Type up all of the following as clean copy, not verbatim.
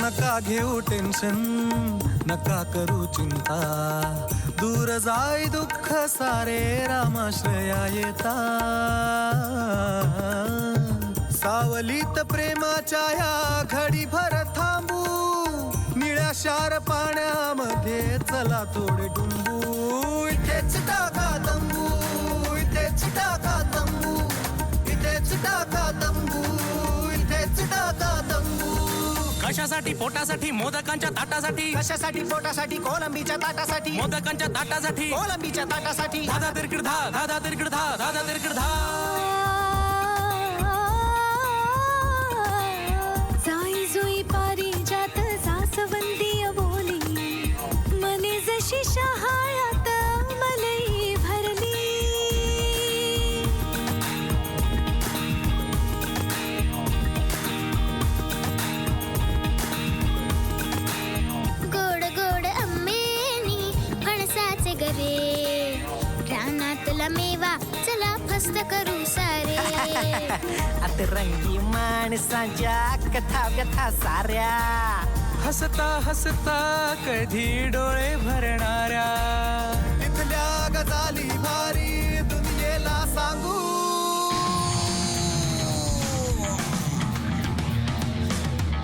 नका घेऊ टेन्शन, नका करू चिंता, दूर जाई दुःख सारे रामाश्रया येता. सावलीत प्रेमाच्या या घडी भर थांबू, निळ्या शार पाण्यामध्ये चला थोडे डुंबू. इथेच टाका तंबू, इथेच टाका तंबू, इथेच टाका तंबू, इथेच टाका तंबू. कशासाठी? पोटासाठी, मोदकांच्या ताटासाठी. कशासाठी? पोटासाठी, कोलंबीच्या ताटासाठी. मोदकांच्या ताटासाठी, कोलंबीच्या ताटासाठी. धादा तिरकिड धा, धादा तिरकिड धा, धादा तिरकिड धा. जाई जुई पारिजात सासवंतीय बोली, मने जशी शहाळ्यात मलई भरली. गोड गोड आंबेनी फणसाचे गरे, रानातला मेवा चला फस्त करू सारे. अतरंगी माणसांच्या कथा व्यथा साऱ्या, हसता हसता कधी डोळे भरणाऱ्या, इथल्या गजाली भारी दुनियेला सांगू.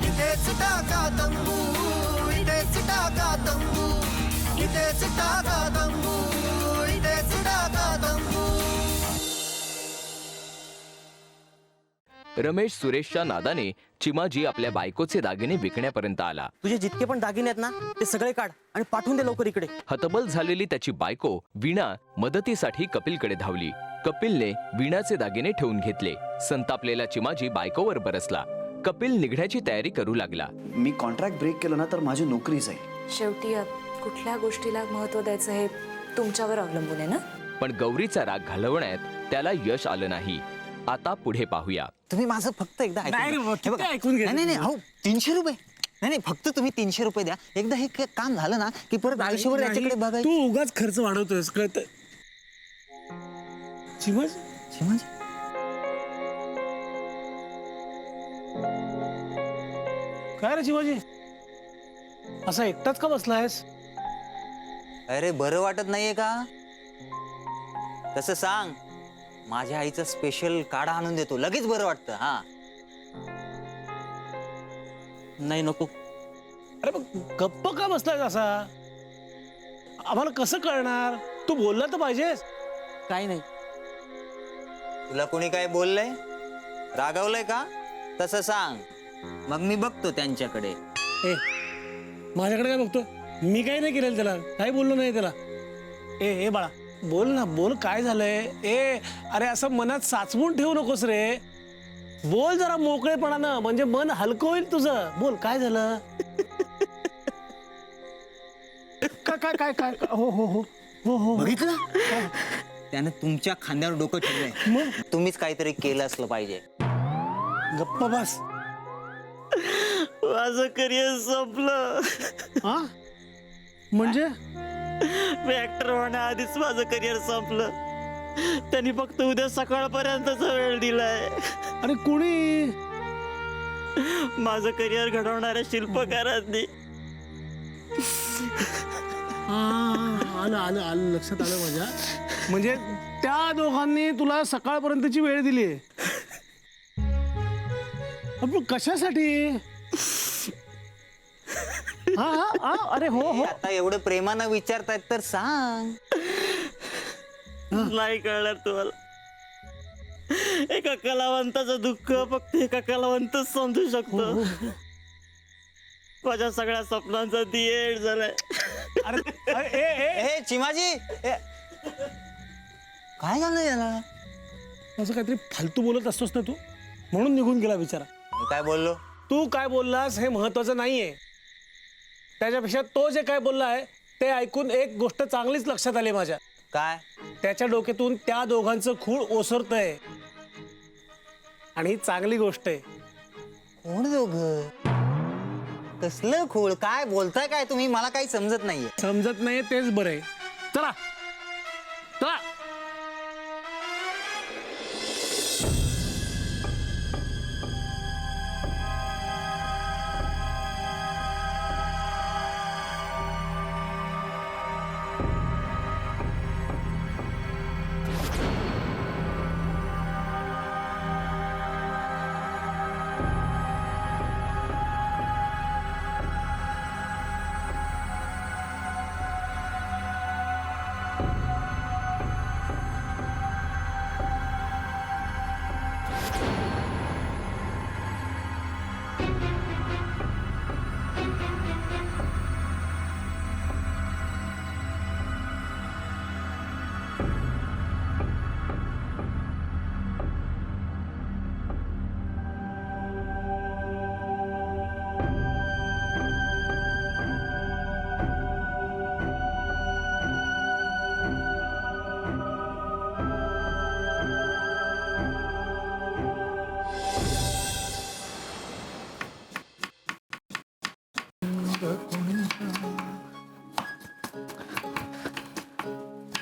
इथेच टाका तंबू, इथेच टाका तंबू, इथेच टाका तंबू, इथेच टाका तंबू. रमेश सुरेशच्या नादाने चिमाजी आपल्या बायकोचे दागिने विकण्यापर्यंत आला. तुझे जितके पण दागिने आहेत ना ते सगळे काढ आणि पाठवून दे लवकर इकडे. हतबल झालेली त्याची बायको वीणा मदतीसाठी कपिलकडे धावली. कपिलने वीणाचे दागिने ठेवून घेतले. संतापलेला चिमाजी बायकोवर बरसला. कपिल निघण्याची तयारी करू लागला. मी कॉन्ट्रॅक्ट ब्रेक केलं ना तर माझी नोकरी जाईल. शेवटी कुठल्या गोष्टीला महत्त्व द्यायचं हे तुमच्यावर अवलंबून आहे ना. पण गौरीचा राग घालवण्यात त्याला यश आलं नाही. आता पुढे पाहूया. तुम्ही माझं फक्त एकदा ऐकून घ्या. नाही अहो 300 रुपये नाही फक्त तुम्ही 300 रुपये द्या. एकदा हे काम झालं ना की परत आयुष्यभर याच्याकडे बघायचं. तू उगाच खर्च वाढवतोयस कळत. चिमज चिमाजी काय रे चिमाजी, असा एकटाच का बसलायस? अरे बरं वाटत नाहीये का? तसं सांग, माझ्या आईचा स्पेशल काढा आणून देतो, लगेच बरं वाटतं. हा नाही नको. अरे मग गप्प का बसलायस असा? आम्हाला कसं कळणार? तू बोलला तर पाहिजेस. काय नाही. तुला कोणी काय बोललंय? रागवलंय का? तसं सांग, मग मी बघतो त्यांच्याकडे. ए माझ्याकडे काय बघतो? मी काही नाही केलेलं त्याला, काही बोललो नाही त्याला. ए बाळा बोल ना, बोल काय झालंय? अरे असं मनात साचवून ठेवू नकोस रे. बोल जरा मोकळेपणानं, म्हणजे मन हलकं होईल तुझं. बोल काय झालं? काय काय काय? हो हो हो हो हो. बघितलं? त्याने तुमच्या खांद्यावर डोकं ठेवलंय. तुम्हीच काहीतरी केलं असलं पाहिजे. गप्प बस. माझं करिअर संपलं. हा म्हणजे मी ऍक्टर होण्याआधीच माझं करिअर संपलं. त्यांनी फक्त उद्या सकाळपर्यंतचा वेळ दिलाय. अरे कोणी? माझं करिअर घडवणाऱ्या शिल्पकारांनी. आलं आलं आलं लक्षात आलं माझ्या. म्हणजे त्या दोघांनी तुला सकाळपर्यंतची वेळ दिली. पण कशासाठी? अरे हो हो. आता एवढं प्रेमानं विचारतायत तर सांग. नाही कळणार तुम्हाला. एका कलावंताचं दुःख फक्त एका कलावंतच समजू शकतो. माझ्या सगळ्या स्वप्नांचा दियेड झालाय. अरे चिमाजी, काय झालं याला? असं काहीतरी फालतू बोलत असतोस ना तू, म्हणून निघून गेला बिचारा. काय बोललो? तू काय बोललास हे महत्वाचं नाहीये. त्याच्यापेक्षा तो जे काय बोलला आहे ते ऐकून एक गोष्ट चांगलीच लक्षात आली माझ्या. काय? त्याच्या डोक्यातून त्या दोघांचं खूळ ओसरतंय आणि ही चांगली गोष्ट आहे. कोण दोघं? कसलं खूळ? काय बोलताय काय तुम्ही? मला काही समजत नाहीये. समजत नाहीये तेच बरं आहे. चला चला.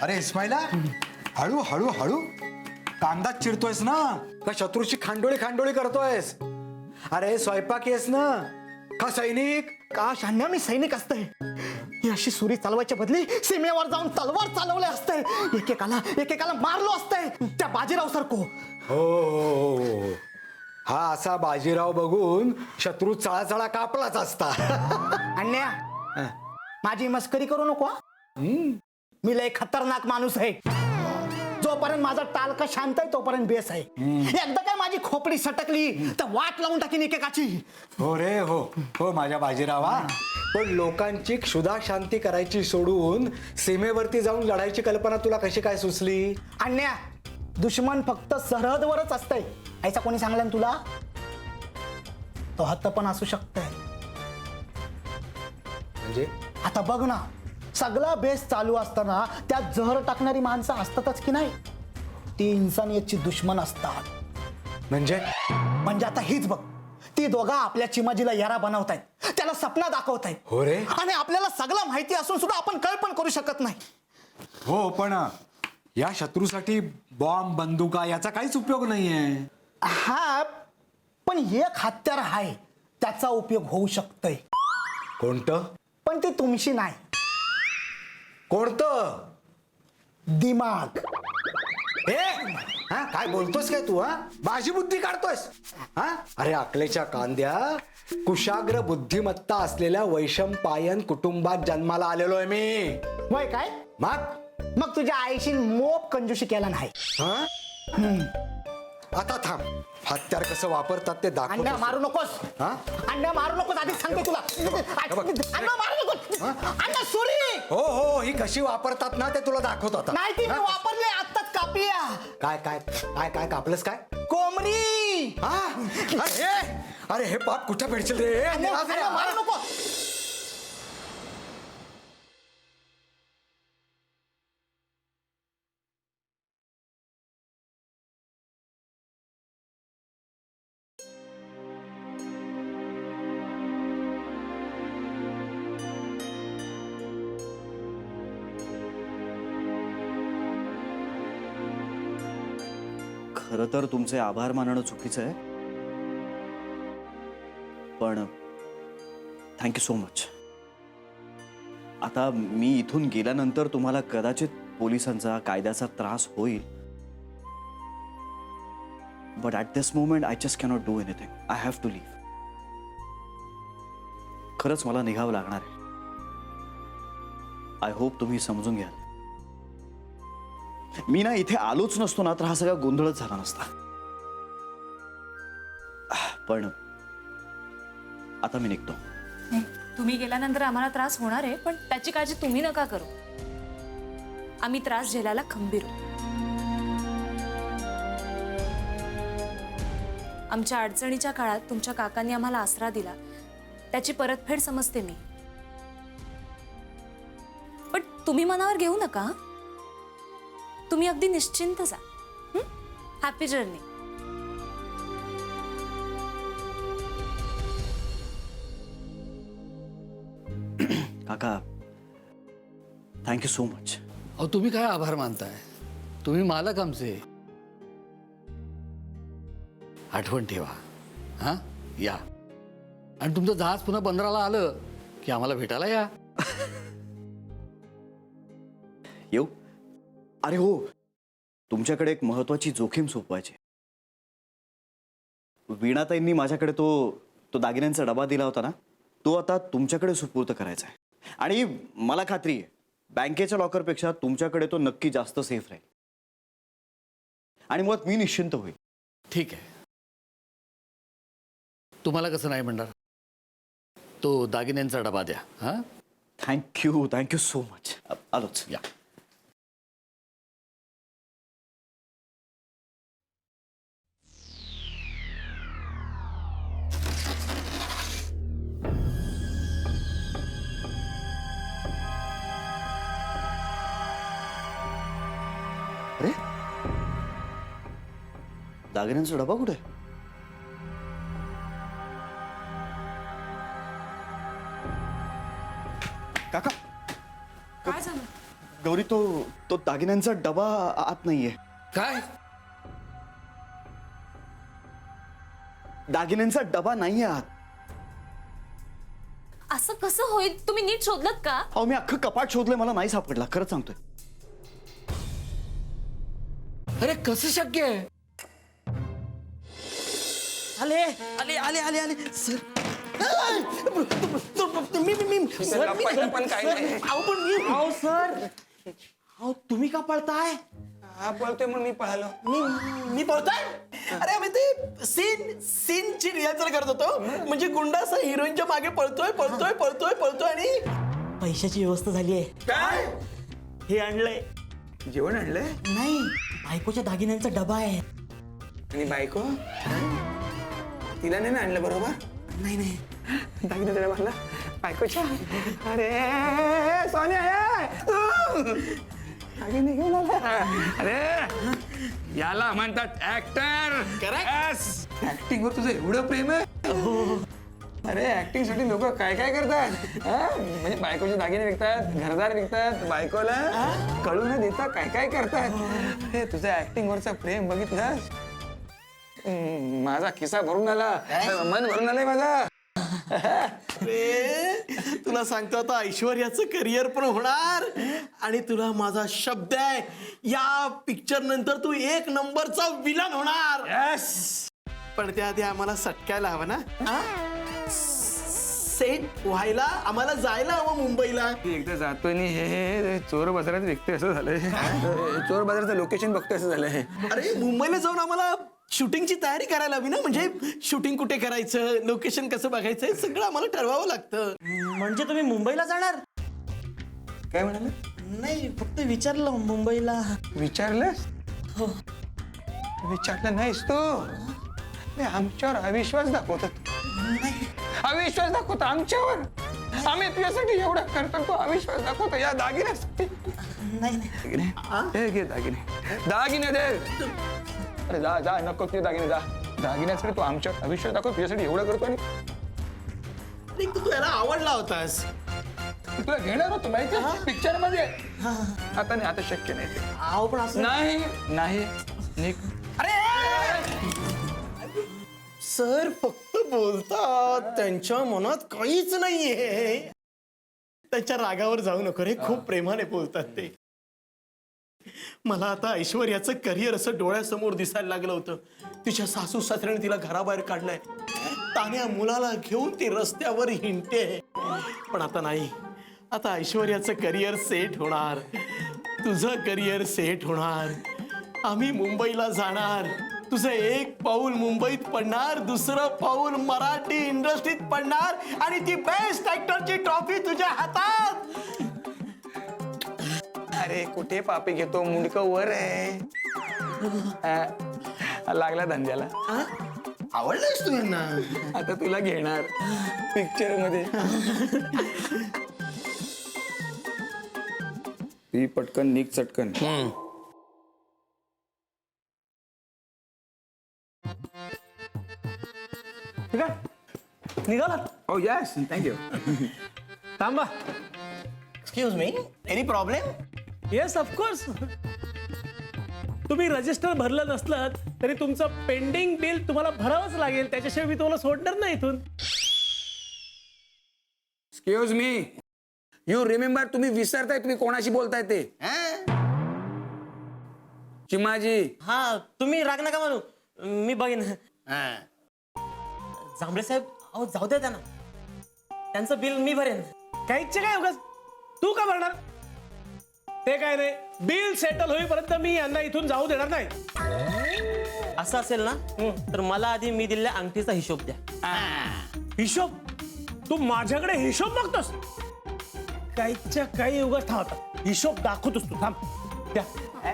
अरे इस्माईला हळू हळू हळू कांदा चिरतोयस ना का शत्रूची खांडोळी खांडोळी करतोयस? अरे स्वयंपाक येस ना का सैनिक? का शान्या मी सैनिक असतंय. ही अशी सुरी चालवायच्या बदली सीमेवर जाऊन तलवार चालवले असते. एकेकाला मारलो असतंय त्या बाजीराव सारखो. हो हो हो. हा असा बाजीराव बघून शत्रू चळाचळा कापलाच असता. अन्या माझी मस्करी करू नको हा. मी लय खतरनाक माणूस आहे. जोपर्यंत माझा टालका शांत आहे तोपर्यंत बेस आहे. एकदा काय माझी खोपडी सटकली तर वाट लावून टाकीन एकेकाची. हो रे हो हो माझ्या बाजीरावा. पण लोकांची क्षुधा शांती करायची सोडून सीमेवरती जाऊन लढायची कल्पना तुला कशी काय सुचली? अन्या दुश्मन फक्त सरहदवरच असतंय ऐसा कोणी सांगलं तुला? तो हत्त पण असू शकतंय. म्हणजे आता बघ ना सगळा बेस चालू असताना त्यात जहर टाकणारी माणसं असतातच की नाही? ती इन्सानियतची दुश्मन असतात. म्हणजे आता हीच बघ ती दोघा आपल्या चिमाजीला यारा बनवतायत. त्याला सपना दाखवतायत. हो रे. आणि आपल्याला सगळं माहिती असून सुद्धा आपण काय पण करू शकत नाही. हो पण या शत्रूसाठी बॉम्ब बंदुका याचा काहीच उपयोग नाहीये. हा पण एक हत्यार आहे त्याचा उपयोग होऊ शकतोय. कोणतं? पण ती तुमची नाही. कोणतं? दिमाग. ए हा काय बोलतोस काय तू? हा माझी बुद्धी काढतोयस? हा अरे अकलेच्या कांद्या कुशाग्र बुद्धिमत्ता असलेल्या वैशंपायन कुटुंबात जन्माला आलेलो आहे मी. वय काय? मग तुझ्या आईशी मोप कंजूशी केला नाही. हा आता थांब. हत्यार कसं वापरतात ते दाखव. अंड्या मारू नकोस. हा अंड्या मारू नकोस आधीच सांगते तुला. अंडा मारू नकोस. अंडा सुरी. हो हो ही कशी वापरतात ना ते तुला दाखवतो आता. नाही ती मी वापरली आत्ताच कापिया. काय काय काय काय कापलंस काय? कोमरी. हा अरे हे पाप कुठे भेटशील रे? अंड्या मारू नको. खरं तर तुमचे आभार मानणं चुकीचं आहे, पण थँक्यू सो मच. आता मी इथून गेल्यानंतर तुम्हाला कदाचित पोलिसांचा कायद्याचा त्रास होईल, but at this moment I just cannot do anything. I have to leave. खरंच मला निघावं लागणार आहे. आय होप तुम्ही समजून घ्याल. मी ना इथे आलोच नसतो ना तर हा सगळा गोंधळच झाला नसता. पण आता मी निघतो. तुम्ही गेल्यानंतर आम्हाला त्रास होणार आहे पण त्याची काळजी तुम्ही नका करू. आम्ही त्रास झेलायला खंबीर आहोत. आमच्या अडचणीच्या काळात तुमच्या काकांनी आम्हाला आसरा दिला त्याची परतफेड समजते मी. पण तुम्ही मनावर घेऊ नका. तुम्ही अगदी निश्चिंत जा. Happy journey. काका थँक्यू सो मच. अहो तुम्ही काय आभार मानताय? तुम्ही मालक आमचे. आठवण ठेवा. हा या. आणि तुमचं जहाज पुन्हा बंदराला आलं की आम्हाला भेटायला या. येऊ? अरे हो, तुमच्याकडे एक महत्वाची जोखीम सोपवायची. वीणाताईंनी माझ्याकडे तो दागिन्यांचा डबा दिला होता ना, तो आता तुमच्याकडे सुपूर्द करायचा आहे. आणि मला खात्री आहे बँकेच्या लॉकरपेक्षा तुमच्याकडे तो नक्की जास्त सेफ राहील. आणि मग मी निश्चिंत होईल. ठीक आहे. तुम्हाला कसं नाही म्हणणार? तो दागिन्यांचा डबा द्या. हा थँक्यू सो मच. आलोच. या. अरे दागिन्यांचा डबा कुठे? काका काय झालं? गौरी तो दागिन्यांचा डबा आत नाहीये. काय दागिन्यांचा डबा नाहीये आत. असं कसं होईल? तुम्ही नीट शोधलत का? अहो मी अख्खं कपाट शोधलंय, मला नाही सापडला, खरंच सांगतोय. अरे कसं शक्य आहे? आले आले आले आले आले सर. अहो तुम्ही का पळताय? हा पळतोय म्हणून मी पळालो. मी पळताय? अरे आम्ही ते सीनची रिहर्सल करत होतो. म्हणजे गुंडा असा हिरोईनच्या मागे पळतोय पळतोय पळतोय पळतोय आणि पैशाची व्यवस्था झाली आहे. काय हे आणलंय. जेवण आणलंय? नाही, बायकोच्या दागिन्यांचा डबा आहे. आणि बायको तिला नाही ना आणलं बरोबर? नाही नाही, दागिने दिला मला बायकोच्या. अरे सोन्या दागिने घेऊन आला. अरे याला म्हणतात ऍक्टर. ऍक्टिंग वर तुझं एवढं प्रेम आहे? अरे ऍक्टिंग साठी लोक काय काय करतात. म्हणजे बायकोचे दागिने विकतात, घरदार विकतात, बायकोला कळू न देता काय काय करतात. हे तुझं ऍक्टिंग वरचं प्रेम बघितलं, माझा खिसा भरून आला, मन भरून आलंय माझा. तुला सांगतो आता ऐश्वर्याचं करिअर पण होणार आणि तुला माझा शब्द आहे, या पिक्चर नंतर तू 1 नंबरचा विलन होणार. पण त्याआधी आम्हाला सटकायला हवं ना. सेट व्हायला आम्हाला जायला हवं मुंबईला. एकदा जातोय आणि हे चोर बाजारात विकतोय असं झालंय. चोर बाजाराचं लोकेशन बघतोय असं झालंय. अरे मुंबईला जाऊन आम्हाला शूटिंगची तयारी करायला हवी ना. म्हणजे शूटिंग कुठे करायचं, लोकेशन कसं बघायचं, हे सगळं आम्हाला ठरवावं लागतं. म्हणजे तुम्ही मुंबईला जाणार? काय म्हणाले? नाही, फक्त विचारलं मुंबईला. विचारलंस? हो. विचारलं नाहीस तू? आमच्यावर अविश्वास दाखवतात. अविश्वास दाखवतो आमच्यावर. आम्ही तुझ्यासाठी एवढं करतो, तो अविश्वास दाखवतो या दागिन्यासाठी. नाही दागिने हे घे, दागिने दागिने दे. अरे जा जा, नको तुझे दागिने, जा. दागिन्यासाठी तू आमच्यावर अविश्वास दाखव, तुझ्यासाठी एवढं करतो. आणि तू याला आवडला होतास. तुला घेणार होतो माहिती पिक्चर मध्ये. आता नाही, आता शक्य नाही ते. आहो पण असं नाही नाही निक. अरे सर फक्त बोलतात, त्यांच्या मनात काहीच नाहीये. त्यांच्या रागावर जाऊ नको रे, खूप प्रेमाने बोलतात ते. मला आता ऐश्वर्याचं करिअर असं डोळ्यासमोर दिसायला लागलं होतं. तिच्या सासू सासऱ्याने तिला घराबाहेर काढलंय, तान्या मुलाला घेऊन ती रस्त्यावर हिंडते. पण आता नाही, आता ऐश्वर्याचं करिअर सेट होणार, तुझं करिअर सेट होणार. आम्ही मुंबईला जाणार, तुझं 1 पाऊल मुंबईत पडणार, दुसरं पाऊल मराठी इंडस्ट्रीत पडणार आणि ती बेस्ट ऍक्टरची ट्रॉफी तुझ्या हातात. अरे कुठे पापी घेतो, मुंडकं वर आहे. लागला धंद्याला. आवडलंयस तू यांना. आता तुला घेणार पिक्चर मध्ये. ती पटकन निघ चटकन. निघाला. Oh yes, thank you. थांबा. Excuse me, any problem? Yes of course. तुम्ही रजिस्टर भरलं नसलं तरी तुमचं पेंडिंग बिल तुम्हाला भरावंच लागेल, त्याच्याशिवाय मी तुम्हाला सोडणार नाही इथून. एक्सक्यूज मी, यू रिमेंबर, तुम्ही विसरताय तुम्ही कोणाशी बोलताय ते. चिमाजी. हा, तुम्ही राग नका म्हणू, मी बघेन. जांभळे साहेब, अहो जाऊ द्या त्यांना, त्यांचं बिल मी भरेन. काहीच काय उगाच तू का भरणार? ते काय नाही, बिल सेटल होईपर्यंत मी यांना इथून जाऊ देणार नाही. असं असेल ना तर मला आधी मी दिलेल्या अंगठीचा हिशोब द्या. हिशोब? तू माझ्याकडे हिशोब मागतोस? काहीच्या काही उगाच थांबता. हिशोब दाखवतोस तू, थांब. द्या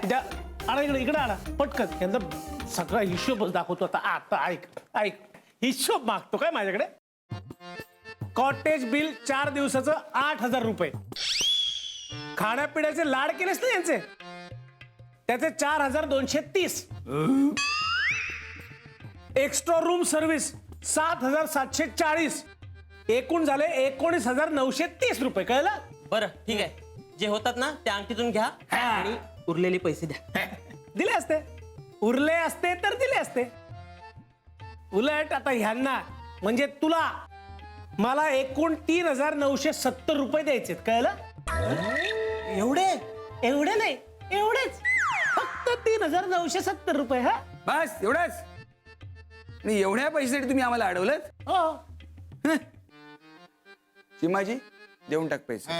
द्या, आणा इकडे, इकडे आणा पटकन. यांना सगळा हिशोबच दाखवतो आता. आता ऐक ऐक, हिशोब मागतो काय माझ्याकडे? कॉटेज बिल 4 दिवसाचं 8,000 रुपये. खाण्यापिण्याचे लाड केलेस ना यांचे, त्याचे 4,230. Extra room service 7,740. एकूण झाले 19,930 रुपये. कळलं? बरं ठीक आहे, जे होतात ना त्या अंगठीतून घ्या आणि उरलेले पैसे द्या. दिले असते, उरले असते तर दिले असते. उलट आता ह्यांना म्हणजे तुला मला एकूण 3,970 रुपये द्यायचे, कळलं? एवढे? एवढे नाही, एवढेच, फक्त 3,970 रुपये. हा बस एवढंच. आणि एवढ्या पैशासाठी तुम्ही आम्हाला अडवलं? हो. चिमाजी देऊन टाक पैसे.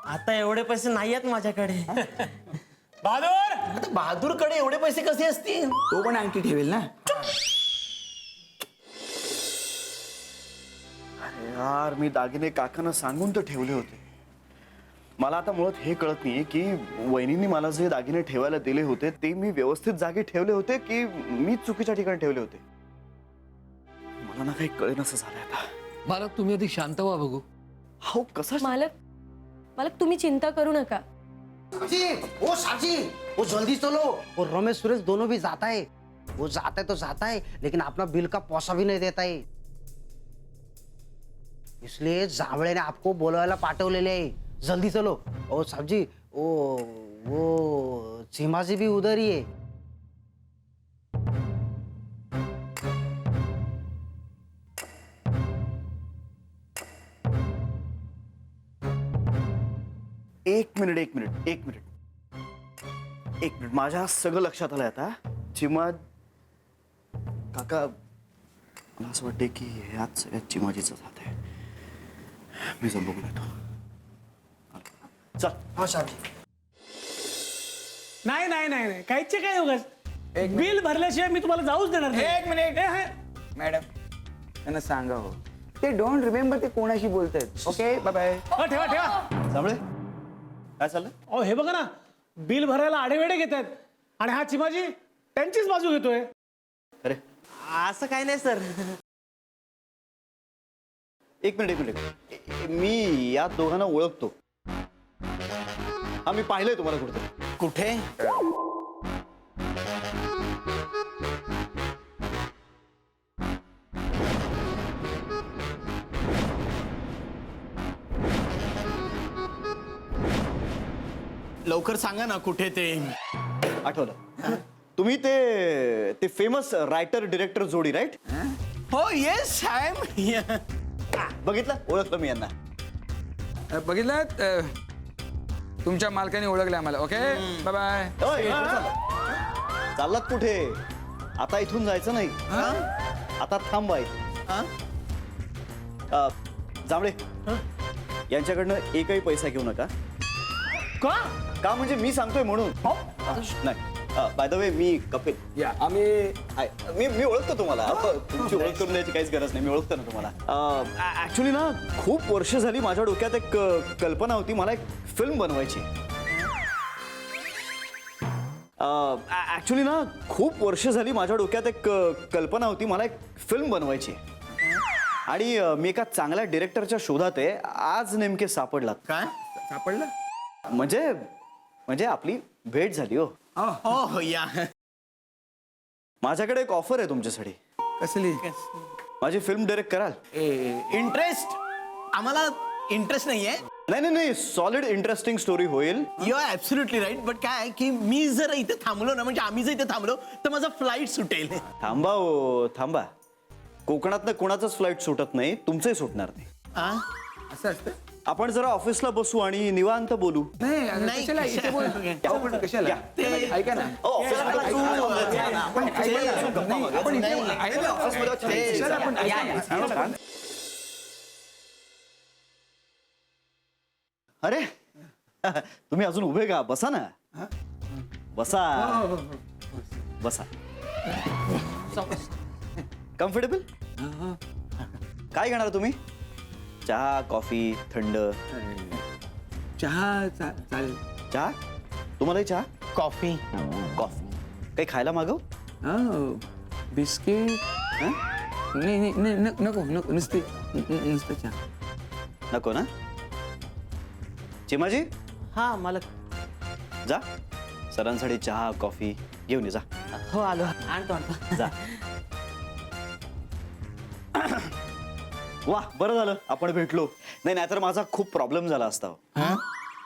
आता एवढे पैसे नाही आहेत माझ्याकडे. बहादूर, बहादूर कडे एवढे पैसे कसे असतील? तो पण अंगठी ठेवेल ना. अरे यार, मी दागिने काकांना सांगून तर ठेवले होते. मला आता मुळात हे कळत नाहीये की वहिनींनी मला जे दागिने ठेवायला दिले होते ते मी व्यवस्थित जागी ठेवले होते की मी चुकीच्या ठिकाणी ठेवले होते. मला ना काही कळेनसं झालंय आता. मालक तुम्ही आधी शांत व्हा बघू. हो कसं मालक तुम्ही चिंता करू नका. साजी, वो जल्दी चलो. वो रमेश सुरेश दोनों भी जाता है. वो जाता है तो जाता है, लेकिन अपना बिल का पैसा भी नहीं देता है. इसलिए जावळे ने आपको बोलवायला पाठवलेले आहे. जल्दी चलो. ओ साहब जी, वो चीमाजी भी उधर ही है. एक मिनिट माझ्या सगळं लक्षात आलंय आता. चिमा काका, मला असं वाटतंय की ह्यात सगळ्यात चिमाजीचं हात आहे. मी जाऊन बघून येतो. चल. हाँ साहब जी. नाही नाही नाही नाही, काहीचे काय उगाच. बिल भरल्याशिवाय मी तुम्हाला जाऊच देणार नाही. एक मिनिट. मॅडम त्यांना सांगा हो, ते डोंट रिमेंबर ते कोणाशी बोलतायत. Okay bye bye. ठेवा ठेवा. सामळे, काय चाललंय? अहो हे बघा ना, बिल भरायला आडेवेडे घेतात आणि हा चिमाजी त्यांचीच बाजू घेतोय. अरे असं काय नाही सर. एक मिनिट. मी या दोघांना ओळखतो. हा, मी पाहिलंय तुम्हाला कुठे. कुठे? लवकर सांगा ना कुठे ते. आठवलं, तुम्ही ते फेमस रायटर डिरेक्टर जोडी, राईट? हो येस आय एम. बघितलं, ओळखलं मी यांना. बघितलं, तुमच्या मालकाने ओळखलं आम्हाला. Okay bye bye. चाललात कुठे? आता इथून जायचं नाही. आता थांबाय. जांभळे, यांच्याकडनं एकही पैसा घेऊ नका. का म्हणजे मी सांगतोय म्हणून. नाही, बाय द वे मी कपिल. या मी ओळखतो तुम्हाला. तुमची ओळख करून द्यायची काहीच गरज नाही. मी ओळखतो ना तुम्हाला. ऍक्च्युली ना खूप वर्ष झाली माझ्या डोक्यात एक कल्पना होती. मला एक फिल्म बनवायची. ऍक्च्युली ना खूप वर्ष झाली माझ्या डोक्यात एक कल्पना होती. मला एक फिल्म बनवायची आणि मी एका चांगल्या डिरेक्टरच्या शोधात आहे. आज नेमके सापडलात. काय सापडलं? म्हणजे आपली भेट झाली. हो हो या. माझ्याकडे एक ऑफर आहे तुमच्यासाठी. कसली? माझी फिल्म डायरेक्ट कराल? इंटरेस्ट? आम्हाला इंटरेस्ट नाहीये. नाही, सॉलिड इंटरेस्टिंग स्टोरी होईल. You are absolutely right. But काय की मी जर इथे थांबलो ना, म्हणजे आम्ही जर इथे थांबलो तर माझा फ्लाईट सुटेल. थांबा हो, थांबा. कोकणातनं कोणाचंच फ्लाईट सुटत नाही, तुमचंही सुटणार नाही. असं असतं? आपण जरा ऑफिसला बसू आणि निवांत बोलू. नाही, कशाला इथे बोल. आपण कशाला? ऐका ना, अरे तुम्ही अजून उभे का? बसा ना. बसा. कम्फर्टेबल? काय घेणार तुम्ही? चहा, कॉफी, थंड? चहा चालेल. चहा? तुम्हालाही चहा? कॉफी. काही खायला मागव? बिस्किट? नाही नको नुसतं चहा. नको ना? चिमाजी, हा मालक. जा सरांसाठी चहा कॉफी घेऊन ये. जा. हो आलो. आणतो. जा. वा, बरं झालं आपण भेटलो. नाही नाहीतर माझा खूप प्रॉब्लेम झाला असता हो.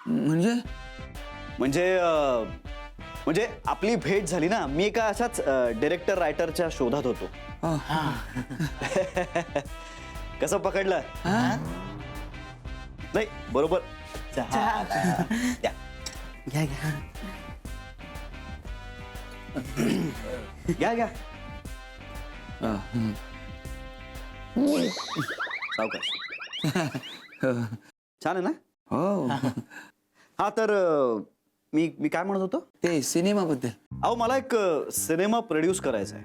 म्हणजे म्हणजे आपली भेट झाली ना, मी एका अशाच डिरेक्टर रायटरच्या शोधात होतो. कसं पकडलं? नाही बरोबर. घ्या घ्या. घ्या घ्या सावकाश. छान आहे ना? हो. हा तर मी काय म्हणत होतो ते सिनेमाबद्दल. अहो मला एक सिनेमा प्रोड्यूस करायचा आहे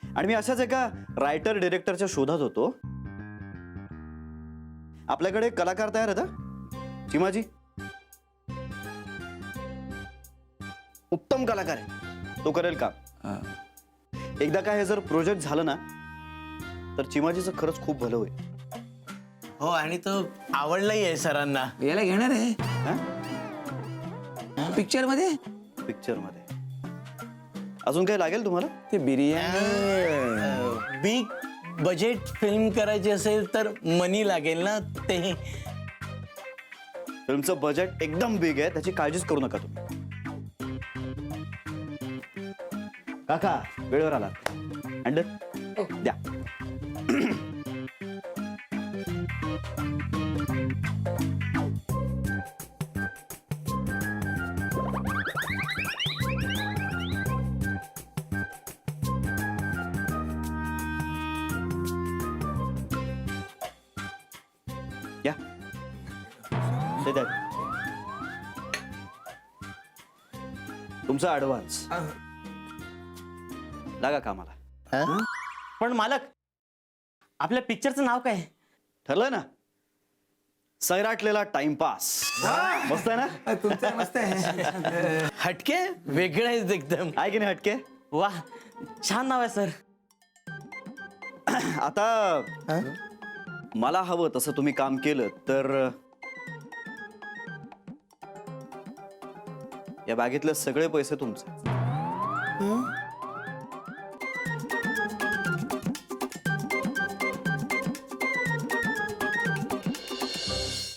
आणि मी अशाच एका रायटर डिरेक्टरच्या शोधात होतो. आपल्याकडे कलाकार तयार आहेत हा? चिमाजी उत्तम कलाकार आहे, तो करेल का? एकदा काय हे जर प्रोजेक्ट झालं ना तर चिमाजीचं खरंच खूप भलं होईल. हो आणि तो आवडलाही आहे सरांना. याला घेणार आहे पिक्चर मध्ये. पिक्चर मध्ये अजून काय लागेल तुम्हाला? ते बिर्याणी. बिग बजेट फिल्म करायची असेल तर मनी लागेल ना. ते फिल्मचं बजेट एकदम बिग आहे, त्याची काळजीच करू नका तुम्ही. काका वेळेवर आला. अंडर द्या. या ते द्या. तुमचा ऍडव्हान्स लागा कामाला. पण मालक आपल्या पिक्चरचं नाव काय? ठरलंय ना, सैराटलेला टाइमपास. मस्त आहे ना? तुमचं मस्त आहे. हटके वेगळं आहे एकदम. आहे की नाही हटके? वा छान नाव आहे सर. आता मला हवं तसं तुम्ही काम केलं तर या बॅगेतले सगळे पैसे तुमचे.